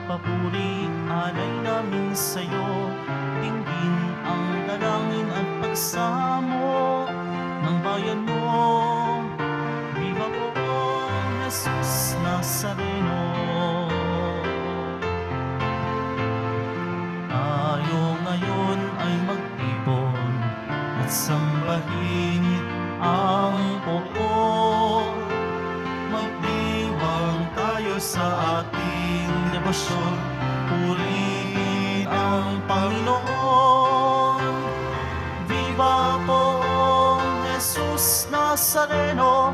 papuri, alay namin sa'yo. Dinggin ang dalangin at pagsamo ng bayan mo. Viva Poong Jesus Nazareno. Tayo ngayon ay magtipon at sambahin ang Poong. Magdiwang tayo sa ating debosyon, purihin ang Panginoon. Viva Poong Jesus Nazareno,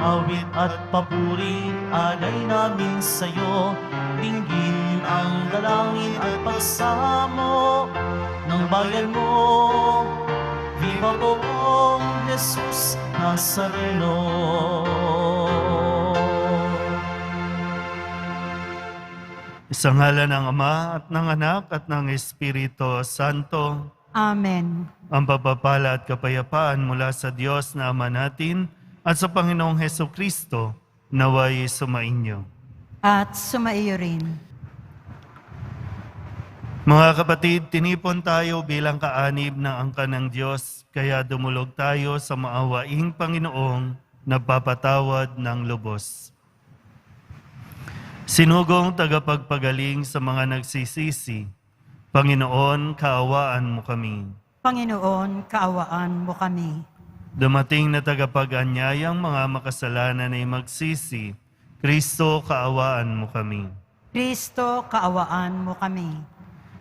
awit at papuri, alay namin sa'yo. Dinggin ang dalangin at pagsamo ng bayan mo. Viva Poong Jesus Nazareno. Sa ngalan ng Ama at ng Anak at ng Espiritu Santo. Amen. Ang pagpapala at kapayapaan mula sa Diyos na Ama natin at sa Panginoong Hesukristo naway sumainyo. At sumaiyo rin. Mga kapatid, tinipon tayo bilang kaanib ng angkan ng Diyos, kaya dumulog tayo sa maawaing Panginoong nagpapatawad ng lubos. Sinugong tagapagpagaling sa mga nagsisisi, Panginoon, kaawaan mo kami. Panginoon, kaawaan mo kami. Dumating na tagapag-anyayang mga makasalanan ay magsisi, Kristo, kaawaan mo kami. Kristo, kaawaan mo kami.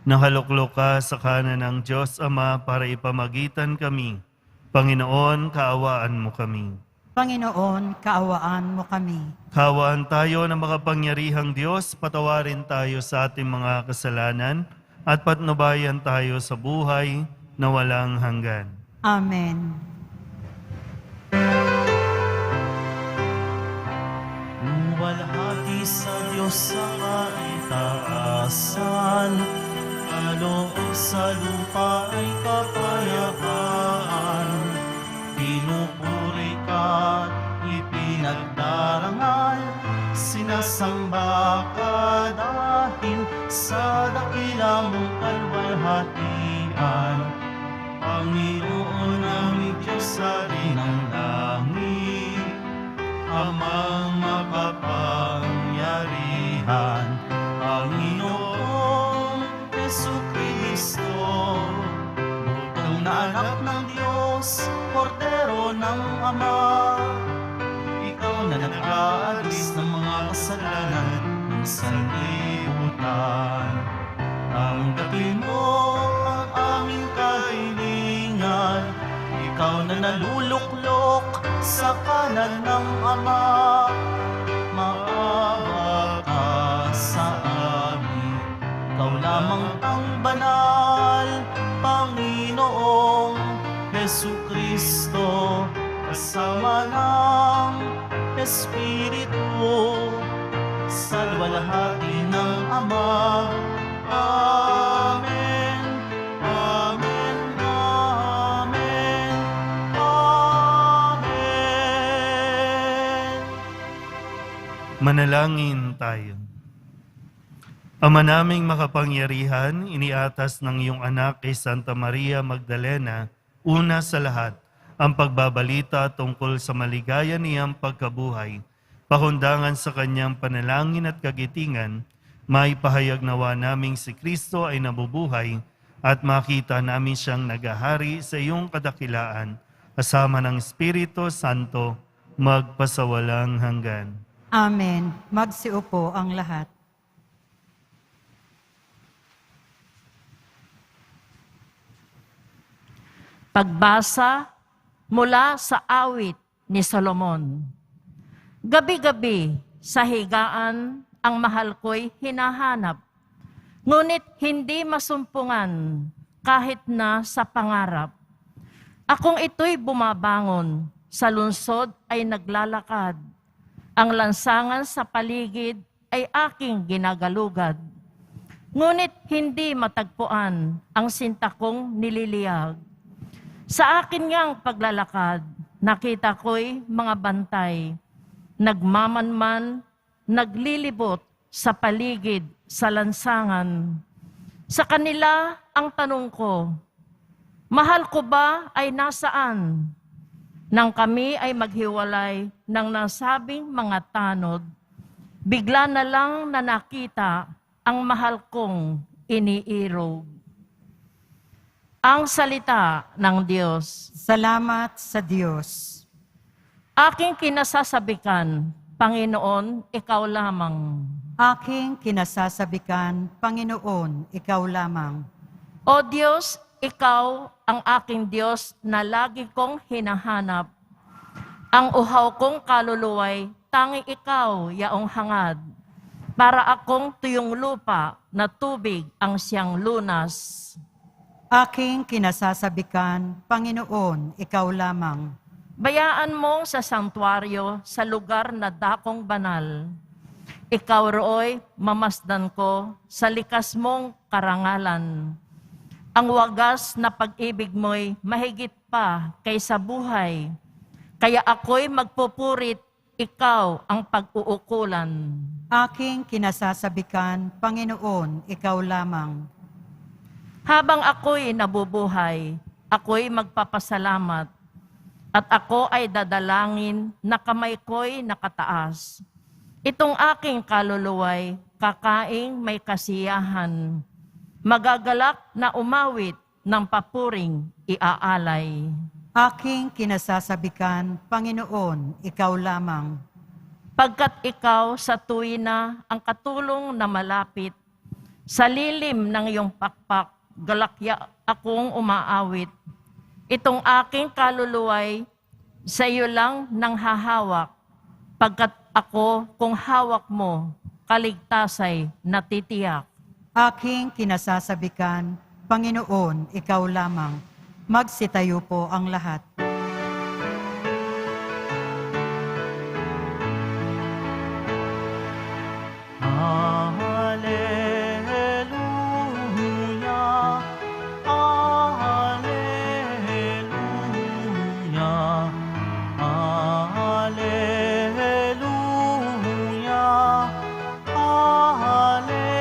Nakaluklok ka sa kanan ng Diyos Ama para ipamagitan kami. Panginoon, kaawaan mo kami. Panginoon, kaawaan mo kami. Kaawaan tayo ng makapangyarihang Diyos, patawarin tayo sa ating mga kasalanan at patnubayan tayo sa buhay na walang hanggan. Amen. Luwalhati sa Diyos sa kaitaasan, kaloob sa lupa ay kapayapaan. Pinupuri ka't ipinagdarangal, sinasamba ka dahil sa dakila mong kalwalhatian. Panginoon aming Diyos sa ng langit, Amang makapangyarihan, Panginoong Hesukristo, butong na anak ng Diyos, Kordero ng Ama. Ikaw na nag-aalis ng mga kasalanan ng sanlibutan. Tanggapin mo ang aming kahilingan, ikaw na naluluklok sa kanan ng Ama. Maawa ka sa amin, ikaw lamang ang banal, Panginoong Hesukristo, kasama ng Espiritu, sa luwalhati ng Ama. Amen. Amen. Amen. Amen. Manalangin tayo. Ama naming makapangyarihan, iniatas ng iyong anak kay Santa Maria Magdalena, una sa lahat, ang pagbabalita tungkol sa maligaya niyang pagkabuhay, pakundangan sa kanyang panalangin at kagitingan, may pahayag nawa naming si Kristo ay nabubuhay at makita namin siyang nagahari sa iyong kadakilaan, kasama ng Espiritu Santo, magpasawalang hanggan. Amen. Magsiupo ang lahat. Pagbasa mula sa awit ni Solomon. Gabi-gabi sa higaan ang mahal ko'y hinahanap, ngunit hindi masumpungan kahit na sa pangarap. Akong ito'y bumabangon, sa lungsod ay naglalakad. Ang lansangan sa paligid ay aking ginagalugad. Ngunit hindi matagpuan ang sinta kong nililiyag. Sa akin ngang paglalakad, nakita ko'y mga bantay, nagmamanman, naglilibot sa paligid sa lansangan. Sa kanila ang tanong ko, mahal ko ba ay nasaan? Nang kami ay maghiwalay ng nasabing mga tanod, bigla na lang na nakita ang mahal kong iniirog. Ang salita ng Diyos. Salamat sa Diyos. Aking kinasasabikan, Panginoon, ikaw lamang. Aking kinasasabikan, Panginoon, ikaw lamang. O Diyos, ikaw ang aking Diyos na lagi kong hinahanap. Ang uhaw kong kaluluway, tanging ikaw, yaong hangad. Para akong tuyong lupa na tubig ang siyang lunas. Aking kinasasabikan, Panginoon, ikaw lamang. Bayaan mo sa santuaryo, sa lugar na dakong banal. Ikaw rooy, mamasdan ko sa likas mong karangalan. Ang wagas na pag-ibig mo'y mahigit pa kaysa buhay. Kaya ako'y magpupurit, ikaw ang pag-uukulan. Aking kinasasabikan, Panginoon, ikaw lamang. Habang ako'y nabubuhay, ako'y magpapasalamat. At ako ay dadalangin na kamay ko'y nakataas. Itong aking kaluluway, kakaing may kasiyahan. Magagalak na umawit ng papuring iaalay. Aking kinasasabikan, Panginoon, ikaw lamang. Pagkat ikaw sa tuwina ang katulong na malapit, sa lilim ng iyong pakpak, galakya akong umaawit. Itong aking kaluluway, sa iyo lang nang hahawak, pagkat ako kung hawak mo, kaligtasay natitiyak. Aking kinasasabikan, Panginoon, ikaw lamang. Magsitayo po ang lahat. Hallelujah, Hallelujah, Hallelujah, Hallelujah.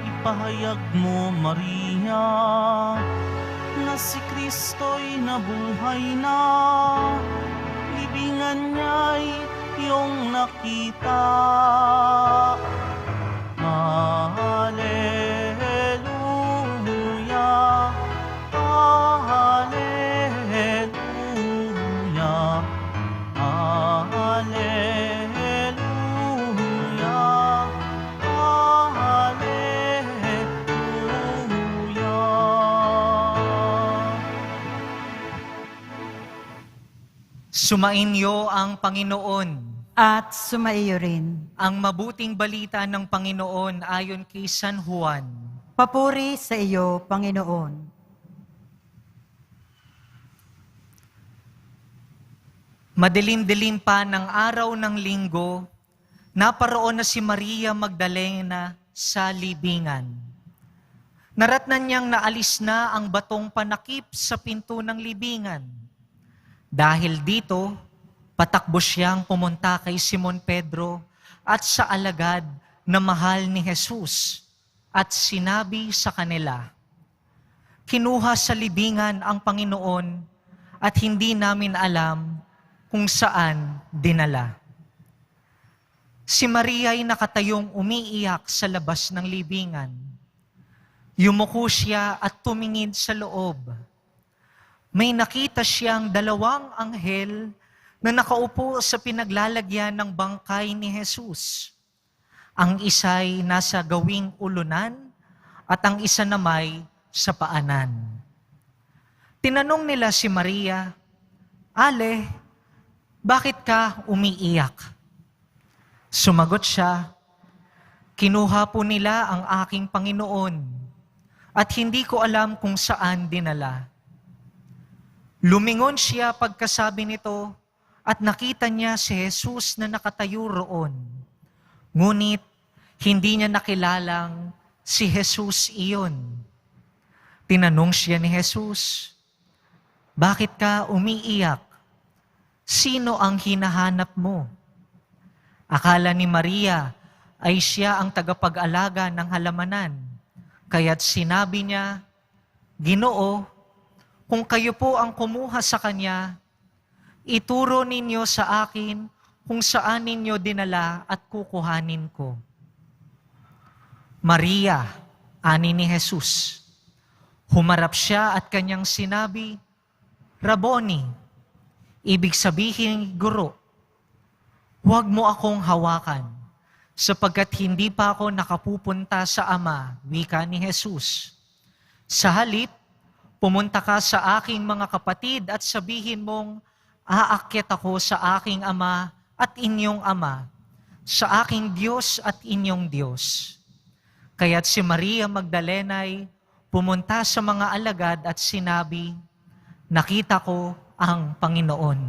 Ipahayag mo, Maria, na si Kristo'y nabuhay na. Libingan niya'y iyong nakita. Hallelujah, Hallelujah, Hallelujah, Hallelujah. Sumainyo ang Panginoon. At sumaiyo rin. Ang mabuting balita ng Panginoon ayon kay San Juan. Papuri sa iyo, Panginoon. Madilim-dilim pa ng araw ng linggo, naparoon na si Maria Magdalena sa libingan. Naratnan niyang naalis na ang batong panakip sa pinto ng libingan. Dahil dito, patakbo siyang pumunta kay Simon Pedro at sa alagad na mahal ni Jesus at sinabi sa kanila, "Kinuha sa libingan ang Panginoon at hindi namin alam kung saan dinala." Si Maria ay nakatayong umiiyak sa labas ng libingan. Yumuko siya at tumingin sa loob. May nakita siyang dalawang anghel na nakaupo sa pinaglalagyan ng bangkay ni Jesus. Ang isa'y nasa gawing ulunan at ang isa namay sa paanan. Tinanong nila si Maria, "Ale, bakit ka umiiyak?" Sumagot siya, "Kinuha po nila ang aking Panginoon at hindi ko alam kung saan dinala." Lumingon siya pagkasabi nito at nakita niya si Jesus na nakatayo roon. Ngunit hindi niya nakilalang si Jesus iyon. Tinanong siya ni Jesus, "Bakit ka umiiyak? Sino ang hinahanap mo?" Akala ni Maria ay siya ang tagapag-alaga ng halamanan. Kaya't sinabi niya, Ginoo, kung kayo po ang kumuha sa kanya, ituro ninyo sa akin kung saan ninyo dinala at kukuhanin ko. Maria, ani ni Jesus. Humarap siya at kanyang sinabi, Rabboni, ibig sabihin, Guro, huwag mo akong hawakan, sapagkat hindi pa ako nakapupunta sa Ama, wika ni Jesus. Sa halip, pumunta ka sa aking mga kapatid at sabihin mong, aakyat ako sa aking Ama at inyong Ama, sa aking Diyos at inyong Diyos. Kaya't si Maria Magdalena ay pumunta sa mga alagad at sinabi, nakita ko ang Panginoon.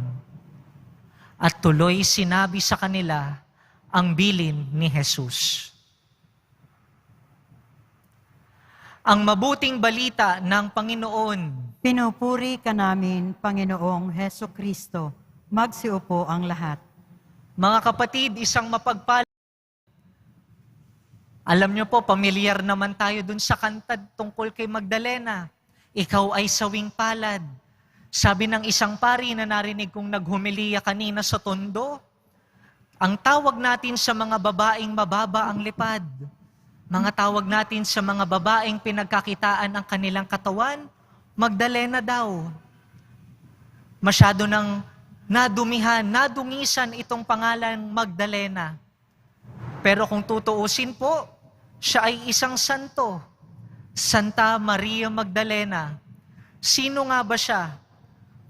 At tuloy sinabi sa kanila ang bilin ni Jesus. Ang mabuting balita ng Panginoon. Pinupuri ka namin, Panginoong Heso Kristo. Magsiupo ang lahat. Mga kapatid, isang mapagpala. Alam niyo po, pamilyar naman tayo dun sa kanta tungkol kay Magdalena. Ikaw ay sawing palad. Sabi ng isang pari na narinig kong naghumiliya kanina sa tondo, ang tawag natin sa mga babaeng mababa ang lipad, mga tawag natin sa mga babaeng pinagkakitaan ang kanilang katawan, Magdalena daw. Masyado nang nadungisan itong pangalan Magdalena. Pero kung tutuusin po, siya ay isang santo. Santa Maria Magdalena. Sino nga ba siya?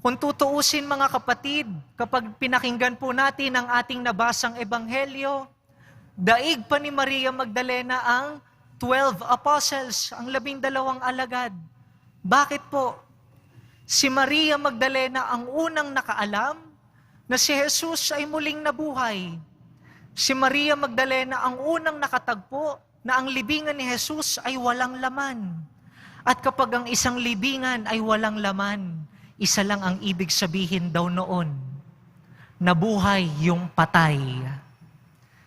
Kung tutuusin mga kapatid, kapag pinakinggan po natin ang ating nabasang ebanghelyo, daig pa ni Maria Magdalena ang 12 apostles, ang 12 alagad. Bakit po? Si Maria Magdalena ang unang nakaalam na si Jesus ay muling nabuhay. Si Maria Magdalena ang unang nakatagpo na ang libingan ni Jesus ay walang laman. At kapag ang isang libingan ay walang laman, isa lang ang ibig sabihin daw noon, nabuhay yung patay.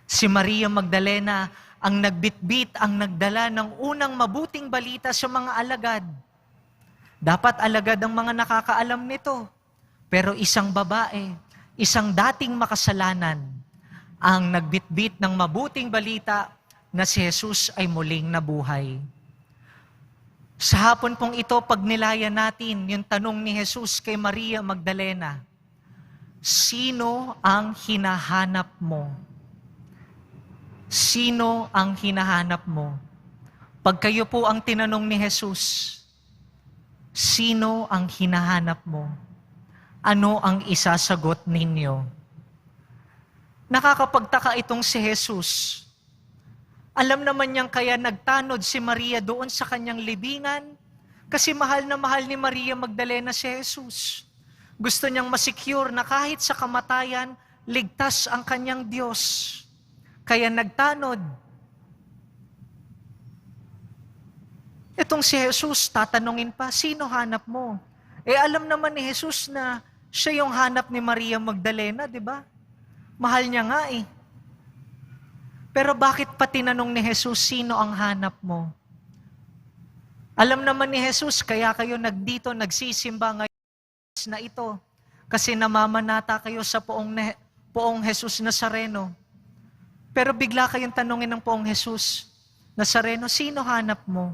Si Maria Magdalena ang nagbitbit, ang nagdala ng unang mabuting balita sa mga alagad. Dapat alagad ang mga nakakaalam nito. Pero isang babae, isang dating makasalanan, ang nagbitbit ng mabuting balita na si Jesus ay muling nabuhay. Sa hapon pong ito, pag nilaya natin yung tanong ni Jesus kay Maria Magdalena, sino ang hinahanap mo? Sino ang hinahanap mo? Pag kayo po ang tinanong ni Jesus, sino ang hinahanap mo? Ano ang isasagot ninyo? Nakakapagtaka itong si Jesus. Alam naman niyang kaya nagtanod si Maria doon sa kanyang libingan kasi mahal na mahal ni Maria Magdalena si Jesus. Gusto niyang masecure na kahit sa kamatayan, ligtas ang kanyang Diyos. Kaya nagtanod. Itong si Jesus, tatanungin pa, sino hanap mo? Alam naman ni Jesus na siya yung hanap ni Maria Magdalena, di ba? Mahal niya nga eh. Pero bakit pa tinanong ni Jesus, sino ang hanap mo? Alam naman ni Jesus, kaya kayo nagsisimba ngayon na ito. Kasi namamanata kayo sa poong Jesus Nazareno. Pero bigla kayong tanongin ng poong Jesus Nazareno, sino hanap mo?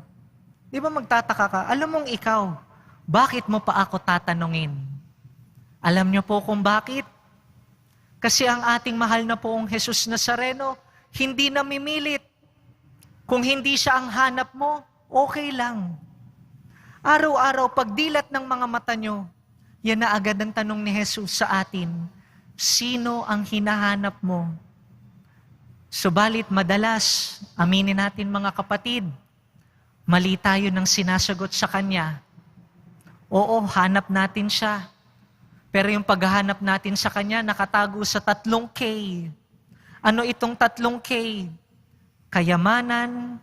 Di ba magtataka ka? Alam mong ikaw, bakit mo pa ako tatanungin? Alam niyo po kung bakit? Kasi ang ating mahal na poong Jesus Nazareno, hindi namimilit. Kung hindi siya ang hanap mo, okay lang. Araw-araw, pagdilat ng mga mata nyo, yan na agad ang tanong ni Jesus sa atin, sino ang hinahanap mo? Subalit madalas, aminin natin mga kapatid, mali tayo ng sinasagot sa Kanya. Oo, hanap natin siya. Pero yung paghahanap natin sa Kanya, nakatago sa 3 K. Ano itong 3 K? Kayamanan,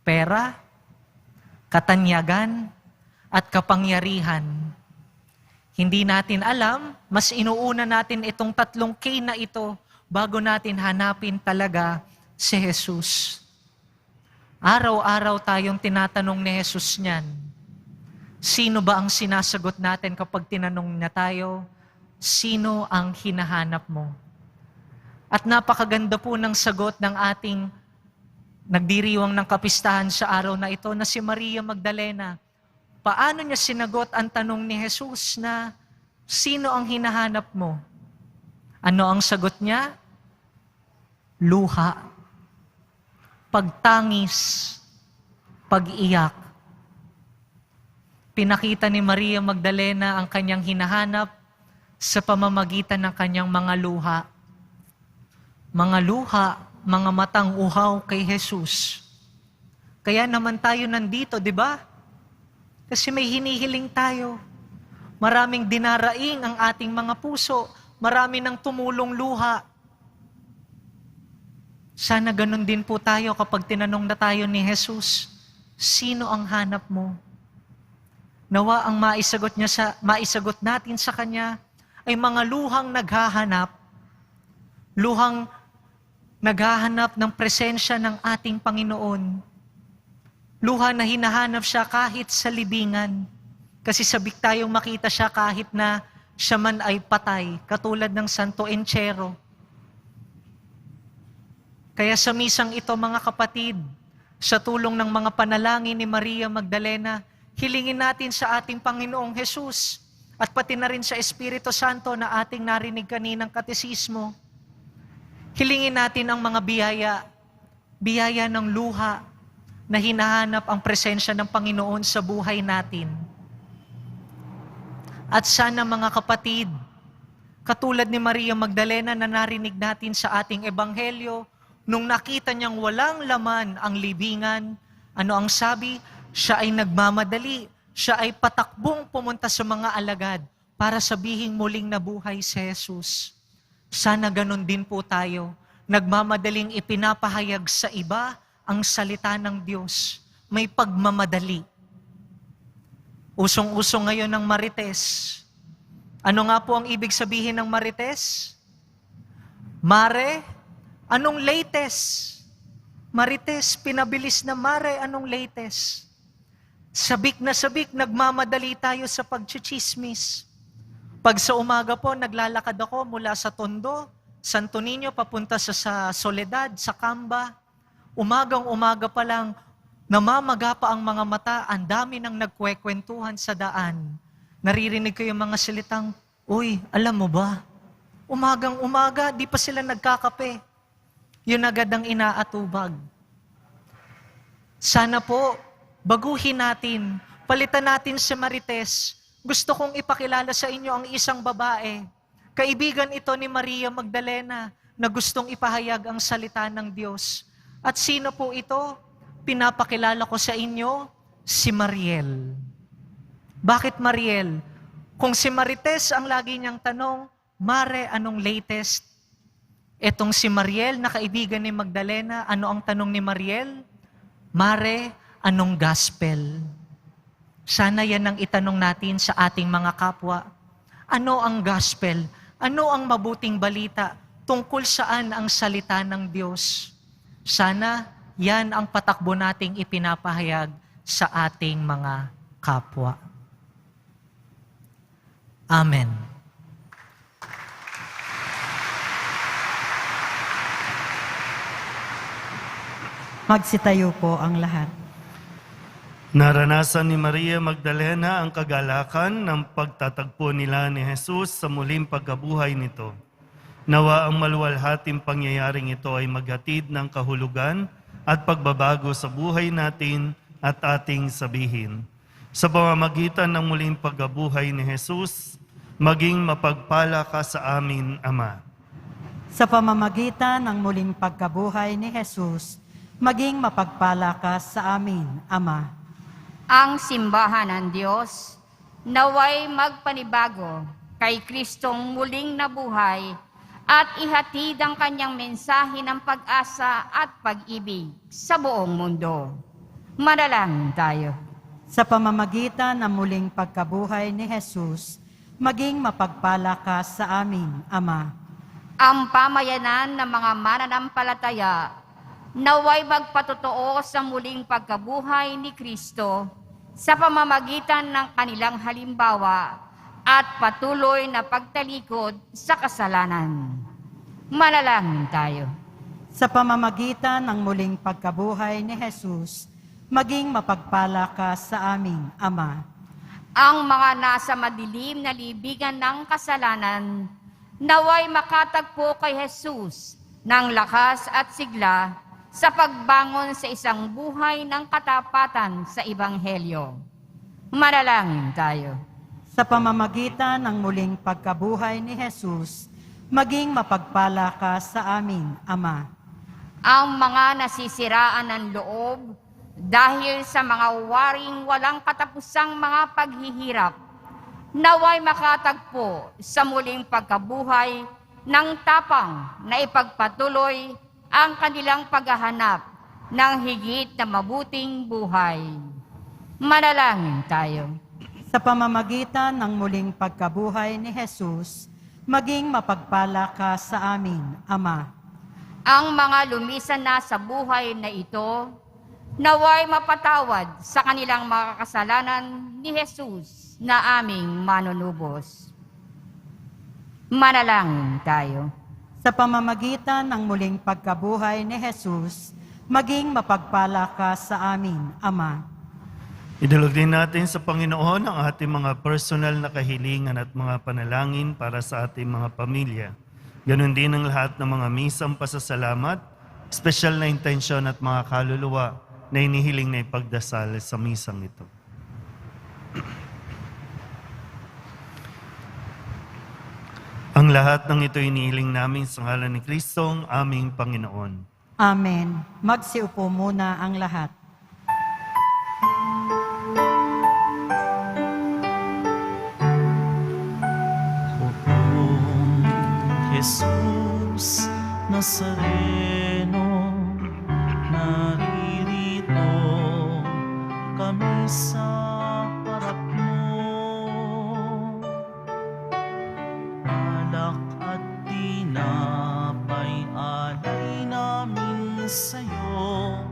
pera, katanyagan, at kapangyarihan. Hindi natin alam, mas inuuna natin itong 3 K na ito, bago natin hanapin talaga si Jesus. Araw-araw tayong tinatanong ni Jesus niyan. Sino ba ang sinasagot natin kapag tinanong na tayo? Sino ang hinahanap mo? At napakaganda po ng sagot ng ating nagdiriwang ng kapistahan sa araw na ito na si Maria Magdalena. Paano niya sinagot ang tanong ni Jesus na, sino ang hinahanap mo? Ano ang sagot niya? Luha. Pagtangis. Pag-iyak. Pinakita ni Maria Magdalena ang kanyang hinahanap sa pamamagitan ng kanyang mga luha. Mga luha, mga matang uhaw kay Jesus. Kaya naman tayo nandito, di ba? Kasi may hinihiling tayo. Maraming dinaraing ang ating mga puso. Marami ng tumulong luha. Sana ganun din po tayo kapag tinanong na tayo ni Jesus, sino ang hanap mo? Nawa ang maisagot natin sa Kanya ay mga luhang naghahanap ng presensya ng ating Panginoon. Luha na hinahanap siya kahit sa libingan. Kasi sabik tayong makita siya kahit na siya man ay patay, katulad ng Santo Enchero. Kaya sa misang ito, mga kapatid, sa tulong ng mga panalangin ni Maria Magdalena, hilingin natin sa ating Panginoong Jesus at pati na rin sa Espiritu Santo na ating narinig kaninang katesismo. Hilingin natin ang mga biyaya ng luha na hinahanap ang presensya ng Panginoon sa buhay natin. At sana mga kapatid, katulad ni Maria Magdalena na narinig natin sa ating ebanghelyo, nung nakita niyang walang laman ang libingan, ano ang sabi? Siya ay nagmamadali, siya ay patakbong pumunta sa mga alagad para sabihing muling nabuhay si Jesus. Sana ganun din po tayo, nagmamadaling ipinapahayag sa iba ang salita ng Diyos. May pagmamadali. Usong-uso ngayon ng marites. Ano nga po ang ibig sabihin ng marites? Mare, anong latest? Marites, pinabilis na mare, anong latest? Sabik na sabik, nagmamadali tayo sa pagchichismis. Pag sa umaga po, naglalakad ako mula sa Tondo, Santo Niño, papunta sa Soledad, sa Camba. Umagang-umaga pa lang, namamaga pa ang mga mata, ang dami nang nagkwekwentuhan sa daan. Naririnig ko yung mga salitang, uy, alam mo ba? Umagang-umaga, di pa sila nagkakape. Yun agad ang inaatubag. Sana po, baguhin natin, palitan natin si Marites. Gusto kong ipakilala sa inyo ang isang babae. Kaibigan ito ni Maria Magdalena na gustong ipahayag ang salita ng Diyos. At sino po ito? Pinapakilala ko sa inyo, si Mariel. Bakit Mariel? Kung si Marites ang lagi niyang tanong, Mare, anong latest? Etong si Mariel na kaibigan ni Magdalena, ano ang tanong ni Mariel? Mare, anong gospel? Sana yan ang itanong natin sa ating mga kapwa. Ano ang gospel? Ano ang mabuting balita? Tungkol saan ang salita ng Diyos? Sana yan ang patakbo nating ipinapahayag sa ating mga kapwa. Amen. Magsitayo po ang lahat. Naranasan ni Maria Magdalena ang kagalakan ng pagtatagpo nila ni Jesus sa muling pagkabuhay nito. Nawa ang maluwalhating pangyayaring ito ay maghatid ng kahulugan at pagbabago sa buhay natin at ating sabihin. Sa pamamagitan ng muling pagkabuhay ni Jesus, maging mapagpala ka sa amin, Ama. Sa pamamagitan ng muling pagkabuhay ni Jesus, maging mapagpala ka sa amin, Ama. Ang simbahan ng Diyos, naway magpanibago kay Kristong muling nabuhay at ihatid ang kanyang mensahe ng pag-asa at pag-ibig sa buong mundo. Manalangin tayo. Sa pamamagitan ng muling pagkabuhay ni Jesus, maging mapagpala ka sa amin, Ama. ang pamayanan ng mga mananampalataya naway magpatotoo sa muling pagkabuhay ni Kristo sa pamamagitan ng kanilang halimbawa at patuloy na pagtalikod sa kasalanan. Manalangin tayo. Sa pamamagitan ng muling pagkabuhay ni Jesus, maging mapagpala ka sa aming Ama. Ang mga nasa madilim na libigan ng kasalanan, naway makatagpo kay Jesus ng lakas at sigla sa pagbangon sa isang buhay ng katapatan sa Ebanghelyo. Manalangin tayo. Sa pamamagitan ng muling pagkabuhay ni Jesus, maging mapagpala ka sa amin, Ama. Ang mga nasisiraan ng loob dahil sa mga waring walang katapusang mga paghihirap, naway makatagpo sa muling pagkabuhay ng tapang na ipagpatuloy ang kanilang paghahanap ng higit na mabuting buhay. Manalangin tayo. Sa pamamagitan ng muling pagkabuhay ni Jesus, maging mapagpala ka sa amin, Ama. Ang mga lumisan na sa buhay na ito, naway mapatawad sa kanilang mga kasalanan ni Jesus na aming manunubos. Manalangin tayo. Sa pamamagitan ng muling pagkabuhay ni Jesus, maging mapagpala ka sa amin, Ama. Idulog din natin sa Panginoon ang ating mga personal na kahilingan at mga panalangin para sa ating mga pamilya. Ganon din ang lahat ng mga misang pasasalamat, espesyal na intensyon at mga kaluluwa na inihiling na ipagdasal sa misang ito. Ang lahat ng ito inihiling namin sa ngalan ni Kristong aming Panginoon. Amen. Magsiupo muna ang lahat. Jesus Nazareno, naririto kami sa harap mo. Alak at tinapay alay namin sa'yo,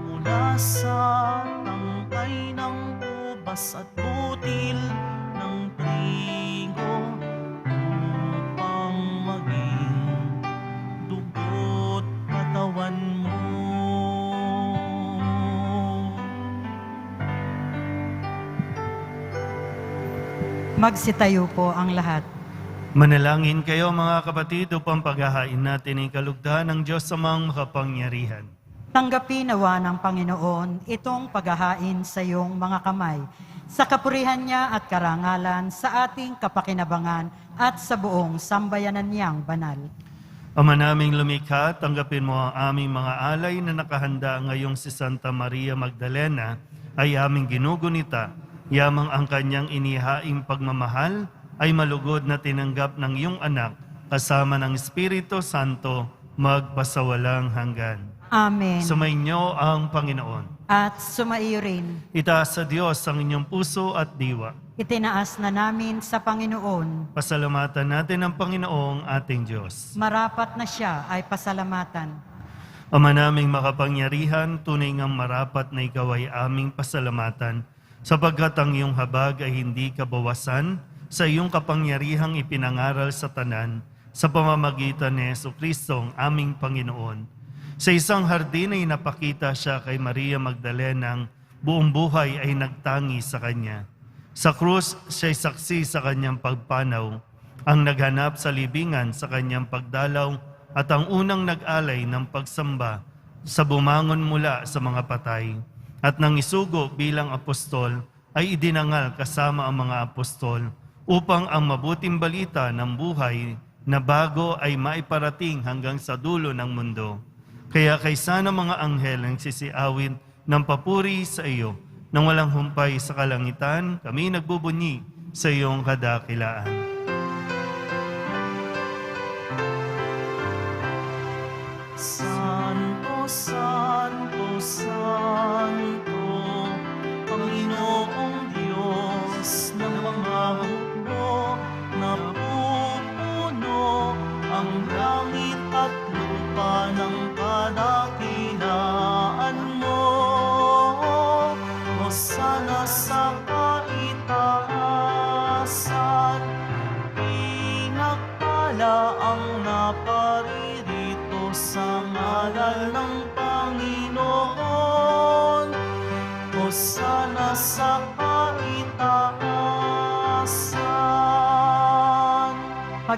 mula sa tangkay ng ubas at butil ng trigo, upang maging dugo't katawan mo. Magsitayo po ang lahat. Manalangin kayo mga kapatid upang paghahain natin ang kalugdan ng Diyos amang makapangyarihan. Tanggapin nawa ng Panginoon itong paghahain sa iyong mga kamay, sa kapurihan niya at karangalan sa ating kapakinabangan at sa buong sambayanan niyang banal. Ama naming lumikha, tanggapin mo ang aming mga alay na nakahanda ngayong si Santa Maria Magdalena ay aming ginugunita, yamang ang kanyang inihaing pagmamahal ay malugod na tinanggap ng iyong anak kasama ng Espiritu Santo magpasawalang hanggan. Amen. Sumainyo ang Panginoon. At sumaiyo rin, Itaas sa Diyos ang inyong puso at diwa. itinaas na namin sa Panginoon. Pasalamatan natin ang Panginoong ating Diyos. Marapat na siya ay pasalamatan. Ama naming makapangyarihan, tunay ngang marapat na ikaw ay aming pasalamatan, sapagkat ang iyong habag ay hindi kabawasan sa iyong kapangyarihang ipinangaral sa tanan sa pamamagitan ni Jesucristo, aming Panginoon. Sa isang hardin ay napakita siya kay Maria Magdalenang buong buhay ay nagtangi sa kanya. Sa krus, siya'y saksi sa kanyang pagpanaw, ang naghanap sa libingan sa kanyang pagdalaw at ang unang nag-alay ng pagsamba sa bumangon mula sa mga patay. At nang isugo bilang apostol, ay idinangal kasama ang mga apostol upang ang mabuting balita ng buhay na bago ay maiparating hanggang sa dulo ng mundo. Kaya kaysa ng mga anghel ang sisiawin ng papuri sa iyo, nang walang humpay sa kalangitan, kami nagbubunyi sa iyong kadakilaan. Santo, Santo, Santo, Panginoong Diyos ng mga hukbo, napupuno ang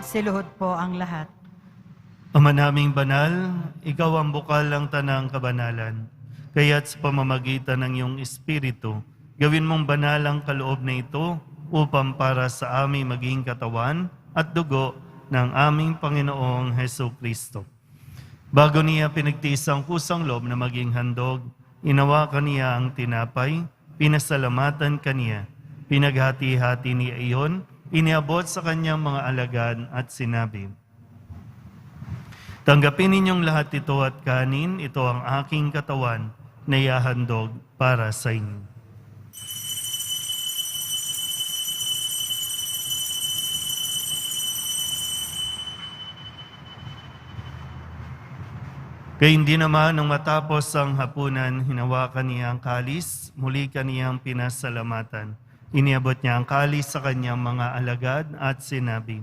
Magsiluhod po ang lahat. Ama naming banal, ikaw ang bukal ng tanang kabanalan. Kaya't sa pamamagitan ng iyong Espiritu, gawin mong banal ang kaloob na ito upang para sa aming maging katawan at dugo ng aming Panginoong Heso Kristo. Bago niya pinagtiis ang kusang loob na maging handog, inawakan niya ang tinapay, pinasalamatan kaniya, pinaghati-hati niya iyon, iniabot sa kanyang mga alagad at sinabi, tanggapin ninyong lahat ito at kanin, ito ang aking katawan na ihahandog para sa inyo. Gayun din naman nung matapos ang hapunan, hinawakan niya ang kalis, muli kaniyang pinasalamatan. Iniabot niya ang kalis sa kanyang mga alagad at sinabi,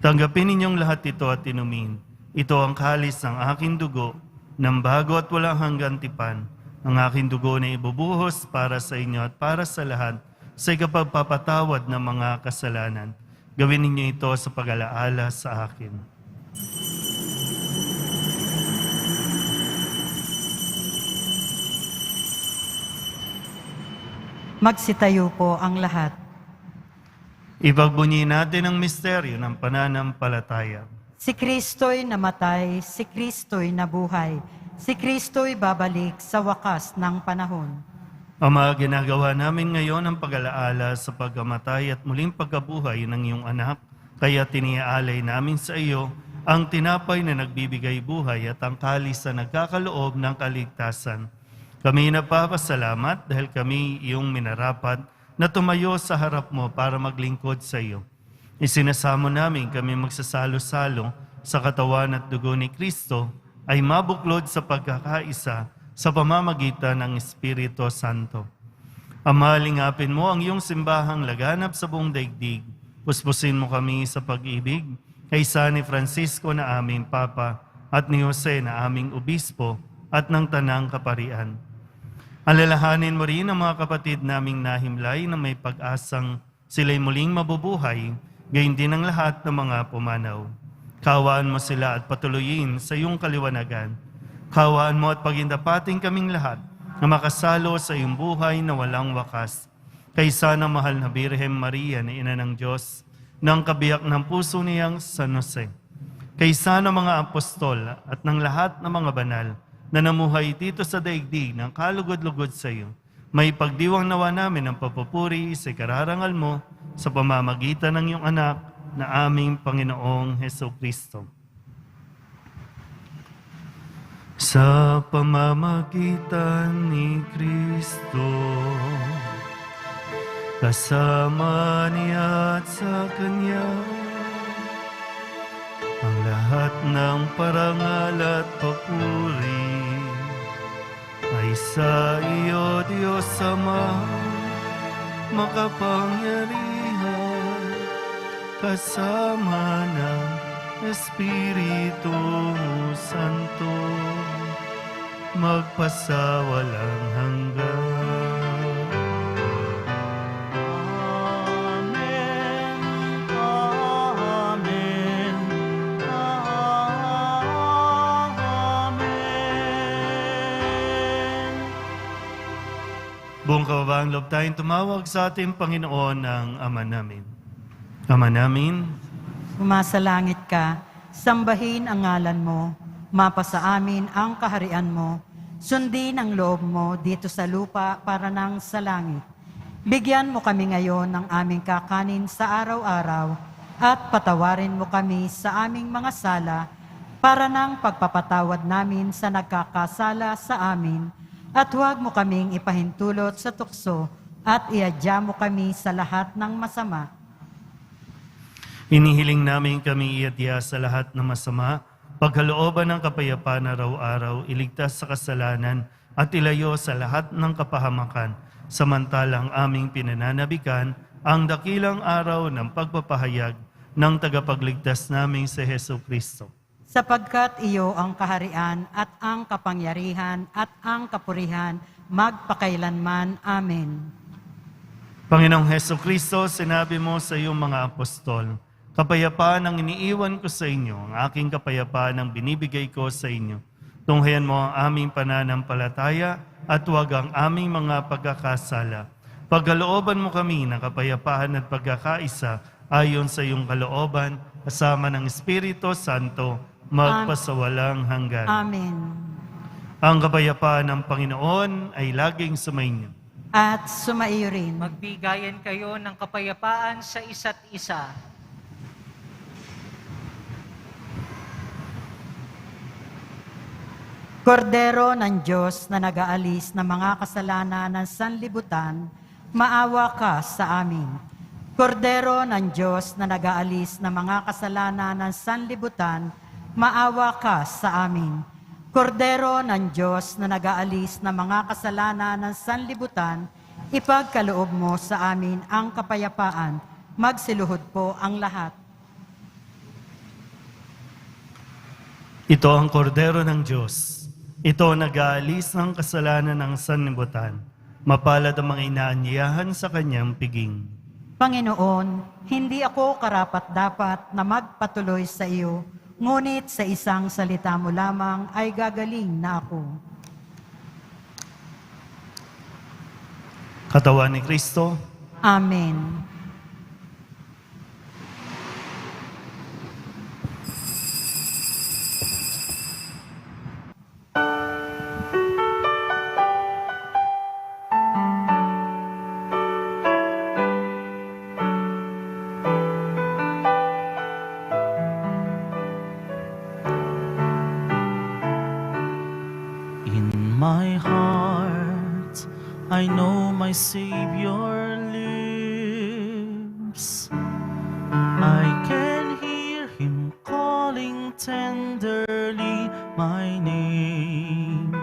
tanggapin ninyong lahat ito at inumin. Ito ang kalis ng aking dugo, ng bago at walang hanggang tipan. Ang aking dugo na ibubuhos para sa inyo at para sa lahat sa ikapagpapatawad ng mga kasalanan. Gawin ninyo ito sa pag-alaala sa akin. Magsitayo po ang lahat. Ipagbunyi natin ang misteryo ng pananampalataya. Si Kristo'y namatay, si Kristo'y nabuhay, si Kristo'y babalik sa wakas ng panahon. Ama, ginagawa namin ngayon ang pag-alaala sa pagkamatay at muling pagkabuhay ng iyong anak, kaya tiniaalay namin sa iyo ang tinapay na nagbibigay buhay at ang kalis na nagkakaloob ng kaligtasan. Kami napapasalamat dahil kami iyong minarapat na tumayo sa harap mo para maglingkod sa iyo. Isinasamo namin kami magsasalo-salo sa katawan at dugo ni Kristo ay mabuklod sa pagkakaisa sa pamamagitan ng Espiritu Santo. Ama, lingapin mo ang iyong simbahang laganap sa buong daigdig. Puspusin mo kami sa pag-ibig kaysa ni Francisco na aming Papa at ni Jose na aming Obispo at ng Tanang Kaparian. Alalahanin mo rin ang mga kapatid naming nahimlay na may pag-asang sila'y muling mabubuhay, gayon din ang lahat ng mga pumanaw. Kawaan mo sila at patuloyin sa iyong kaliwanagan. Kawaan mo at pagindapating kaming lahat na makasalo sa iyong buhay na walang wakas. Kaysa ng mahal na Birhen Maria na Ina ng Diyos, ng kabiyak ng puso niyang San Jose. Kaysa ng mga apostol at ng lahat ng mga banal, na namuhay dito sa daigdig ng kalugod-lugod sa iyo. May pagdiwang nawa namin ang papupuri sa kararangal mo sa pamamagitan ng iyong anak na aming Panginoong Heso Kristo. Sa pamamagitan ni Kristo, kasama niya at sa Kanya, ang lahat ng parangal at papuri ay sa iyo, Diyos Ama, makapangyarihan, kasama ng Espiritu Santo, magpasawalang hanggan. Buong kababaang loob tayong tumawag sa ating Panginoon ng Ama namin. Ama namin, Sumasalangit ka, sambahin ang ngalan mo, mapasa amin ang kaharian mo, sundin ang loob mo dito sa lupa para nang sa langit. Bigyan mo kami ngayon ng aming kakanin sa araw-araw at patawarin mo kami sa aming mga sala para nang pagpapatawad namin sa nagkakasala sa amin. At huwag mo kaming ipahintulot sa tukso at iadya mo kami sa lahat ng masama. inihiling namin kami iadya sa lahat ng masama, pagkalooban ng kapayapaan araw-araw, iligtas sa kasalanan at ilayo sa lahat ng kapahamakan, samantalang aming pinananabikan ang dakilang araw ng pagpapahayag ng tagapagligtas naming si Heso Kristo. Sapagkat iyo ang kaharian at ang kapangyarihan at ang kapurihan magpakailanman. Amen. Panginoong Heso Kristo, sinabi mo sa iyong mga apostol, Kapayapaan ang iniiwan ko sa inyo, ang aking kapayapaan ang binibigay ko sa inyo. Tunghayan mo ang aming pananampalataya at huwag ang aming mga pagkakasala. Pagkalooban mo kami ng kapayapaan at pagkakaisa ayon sa iyong kalooban, kasama ng Espiritu Santo, magpasawalang hanggan. Amen. Ang kapayapaan ng Panginoon ay laging sumainyo. At sumaiyo rin. Magbigayan kayo ng kapayapaan sa isa't isa. Kordero ng Diyos na nag-aalis ng mga kasalanan ng sanlibutan, maawa ka sa amin. Kordero ng Diyos na nag-aalis ng mga kasalanan ng sanlibutan, maawa ka sa amin. Kordero ng Diyos na nag-aalis ng mga kasalanan ng sanlibutan, ipagkaloob mo sa amin ang kapayapaan. Magsiluhod po ang lahat. Ito ang kordero ng Diyos. Ito nag-aalis ng kasalanan ng sanlibutan. Mapalad ang mga inaanyayahan sa kanyang piging. Panginoon, hindi ako karapat-dapat na magpatuloy sa iyo, ngunit sa isang salita mo lamang ay gagaling na ako. Katawan ni Kristo, Amen. My heart, I know my Savior lives. I can hear Him calling tenderly my name.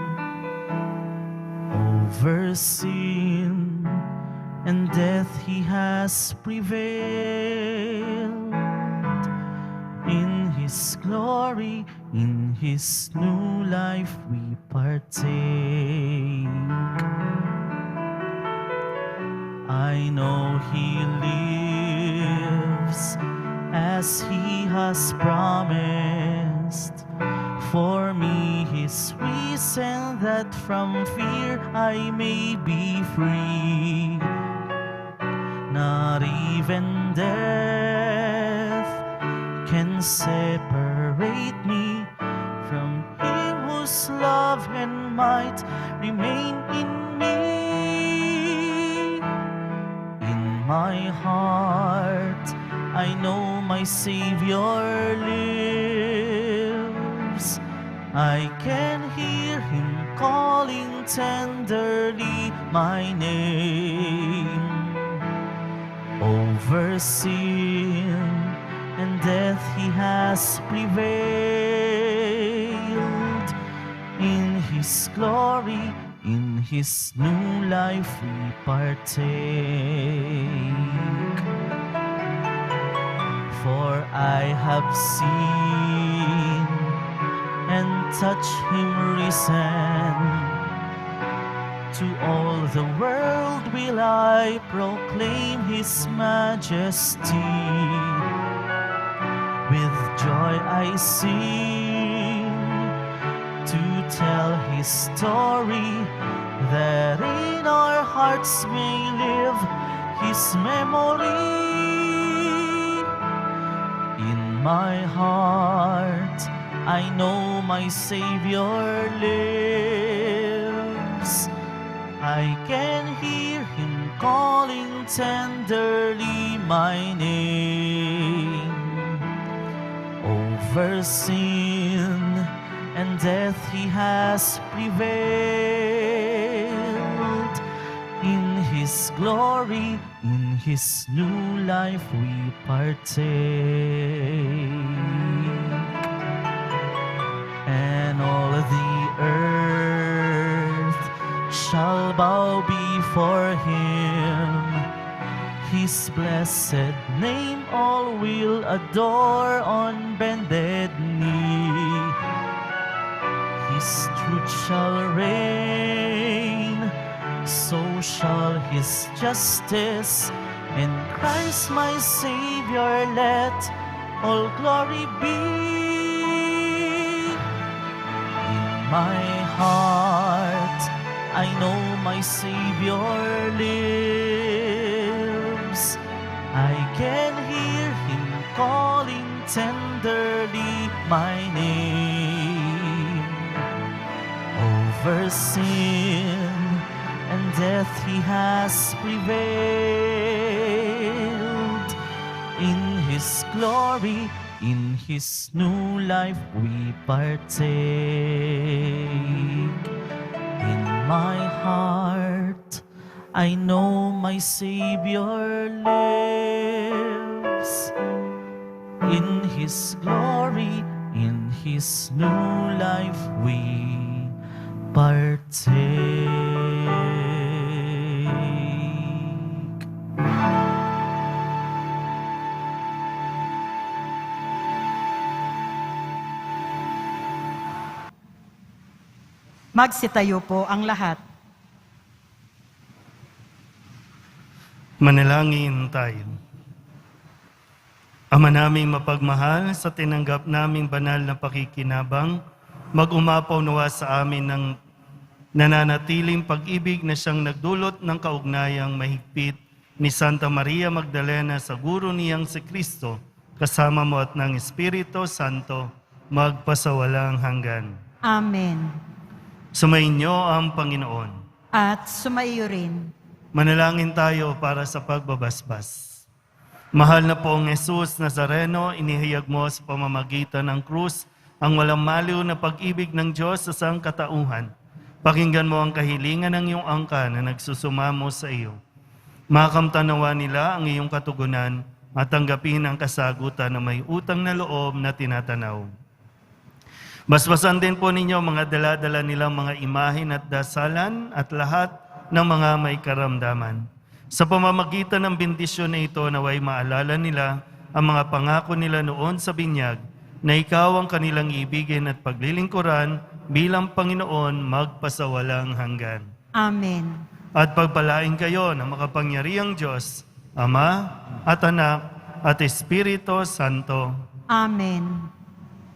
Over sin and death He has prevailed. In His glory, in His new life we partake. I know He lives as He has promised. For me He's risen that from fear I may be free. Not even death can separate me from Him whose love and might remain in me. In my heart, I know my Savior lives. I can hear Him calling tenderly my name. Over sin and death He has prevailed. In His glory, in His new life we partake. For I have seen and touched Him risen. To all the world will I proclaim His majesty. With joy I sing to tell His story, that in our hearts may live His memory. In my heart, I know my Savior lives. I can hear Him calling tenderly my name. Over sin and death He has prevailed. In His glory, in His new life we partake. And all the earth shall bow before Him. His blessed name all will adore on bended knee. His truth shall reign, so shall His justice In Christ my Savior, let all glory be. In my heart, I know my Savior lives. I can hear Him calling tenderly my name. Over sin and death He has prevailed. In His glory, in His new life we partake. In my heart, I know my Savior lives. In His glory, in His new life we partake. Magsitayo po ang lahat. Manalangin tayo. Ama naming mapagmahal, sa tinanggap naming banal na pakikinabang, mag-umapaw nawa sa amin ng nananatiling pag-ibig na siyang nagdulot ng kaugnayang mahigpit ni Santa Maria Magdalena sa guro niyang si Kristo, kasama mo at ng Espiritu Santo, magpasawalang hanggan. Amen. Sumainyo ang Panginoon. At sumaiyo rin. Manalangin tayo para sa pagbabasbas. Mahal na poong Jesus Nazareno, inihayag mo sa pamamagitan ng krus ang walang maliw na pag-ibig ng Diyos sa sangkatauhan. Pakinggan mo ang kahilingan ng iyong angka na nagsusumamo sa iyo. Makamtanawa nila ang iyong katugunan at tanggapin ang kasagutan na may utang na loob na tinatanaw. Basbasan din po ninyo mga dala-dala nilang mga imahin at dasalan at lahat ng mga may karamdaman. Sa pamamagitan ng bendisyon na ito, naway maalala nila ang mga pangako nila noon sa binyag na ikaw ang kanilang ibigin at paglilingkuran bilang Panginoon magpasawalang hanggan. Amen. At pagpalain kayo ng makapangyarihang Diyos, Ama at Anak at Espiritu Santo. Amen.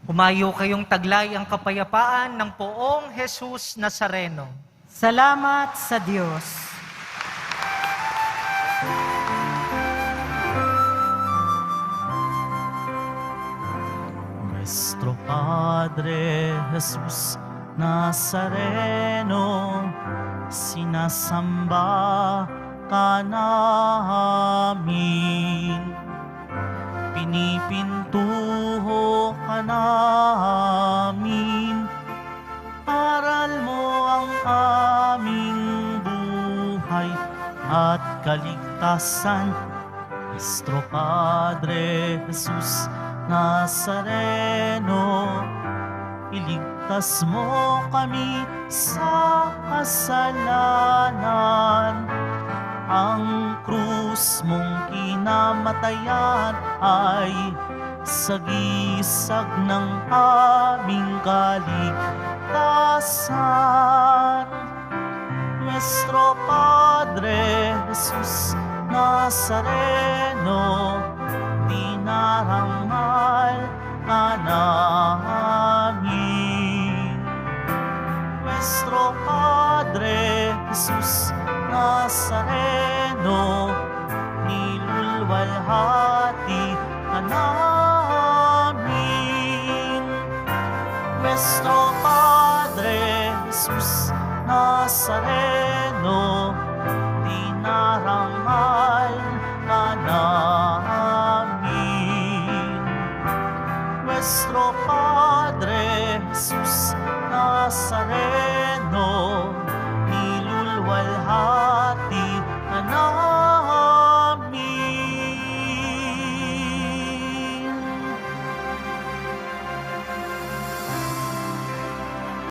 Humayo kayong taglay ang kapayapaan ng poong Jesus Nazareno. Salamat sa Diyos. Nuestro Padre Jesus Nazareno, sinasamba ka namin. Pinipintuho ka namin, aral mo ang aming buhay at kaligtasan. Nuestro Padre Jesus Nazareno, iligtas mo kami sa kasalanan. Ang krus mong kinamatayan ay sagisag ng aming kaligtasan. Nuestro Padre Jesus Nazareno, dinarangal ka namin. Nuestro Padre Jesus Nazareno, nilulwalhati ka namin. Nuestro Padre Jesus Nazareno, dinarangal ka namin. Nuestro Padre Jesus Nazareno,